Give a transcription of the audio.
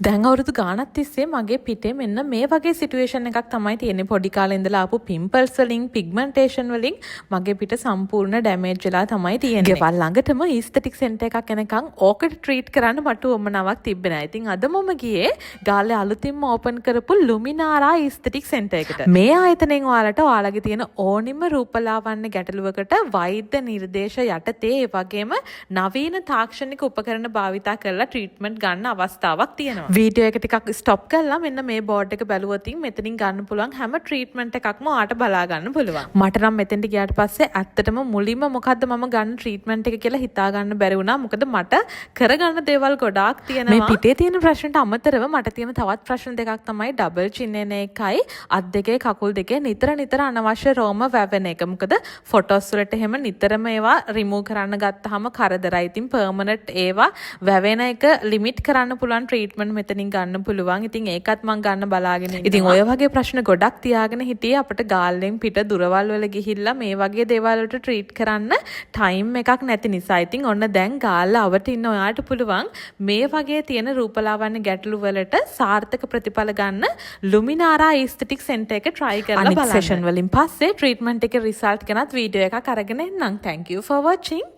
දැන් අවුරුදු ගාණක් තිස්සේ මගේ පිටේ මෙන්න මේ වගේ සිටුේෂන් එකක් තමයි තියෙන්නේ. පොඩි කාලේ ඉඳලා ආපු පිම්පල්ස් වලින් පිග්මන්ටේෂන් වලින් මගේ පිට සම්පූර්ණ ඩැමේජ් වෙලා තමයි තියෙන්නේ. ගෙවල් ළඟටම ඊස්තටික් සෙන්ටර් එකක් එනකන් ඕකට ට්‍රීට් කරන්න මට උවමනාවක් තිබ්බේ නැහැ. ඉතින් අද මම ගියේ ගාල්ලේ අලුතින්ම ඕපන් කරපු ලුමිනාරා ඊස්තටික් සෙන්ටර් එකට. මේ ආයතනයෙන් ඔයාලට ඔයාලගේ තියෙන ඕනිම රූපලාවන්‍ය ගැටලුවකට වෛද්‍ය නිර්දේශ යටතේ ඒ වගේම නවීන තාක්ෂණික උපකරණ භාවිතා කරලා ට්‍රීට්මන්ට් ගන්න අවස්ථාවක් තියෙනවා. වීඩියෝ එක ටිකක් ස්ටොප් කරලා මෙන්න මේ බෝඩ් එක බැලුවොත් මෙතනින් ගන්න පුළුවන් හැම ට්‍රීට්මන්ට් එකක්ම ඔයාට බලා ගන්න පුළුවන්. මට නම් මෙතෙන්ට ගියාට පස්සේ ඇත්තටම මුලින්ම මොකද්ද මම ගන්න ට්‍රීට්මන්ට් එක කියලා හිතා ගන්න බැරි වුණා. මොකද මට කරගන්න දේවල් ගොඩාක් තියෙනවා. මේ පිටේ තියෙන ප්‍රශ්නට අමතරව මට තියෙන තවත් ප්‍රශ්න දෙකක් තමයි ඩබල් චින් එන එකයි අත් දෙකේ කකුල් දෙකේ නිතර අනවශ්‍ය රෝම වැවෙන එක. මොකද ෆොටෝස් වලට එහෙම නිතරම ඒවා රිමූව් කරන්න ගත්තාම කරදරයි. ඉතින් පර්මනන්ට් ඒවා වැවෙන එක ලිමිට් කරන්න පුළුවන් ට්‍රීට්මන්ට් මෙතනින් ගන්න පුළුවන්. ඉතින් ඒකත් මම ගන්න බලාගෙන ඉන්නවා. ඉතින් ඔය වගේ ප්‍රශ්න ගොඩක් තියාගෙන හිටියේ අපිට ගාල්ලෙන් පිට දුරවල් වල ගිහිල්ලා මේ වගේ දේවල් වලට ට්‍රීට් කරන්න ටයිම් එකක් නැති නිසා. ඉතින් ඔන්න දැන් ගාල්ල අවට ඉන්න ඔයාට පුළුවන් මේ වගේ තියෙන රූපලාවන්‍ය ගැටලු වලට සාර්ථක ප්‍රතිඵල ගන්න ලුමිනාරා ඊස්තටික් සෙන්ටර් එක try කරලා බලන්න. අනිත් සෙෂන් වලින් පස්සේ ට්‍රීට්මන්ට් එකේ රිසල්ට් ගැනත් වීඩියෝ එකක් අරගෙන එන්නම්. Thank you for watching.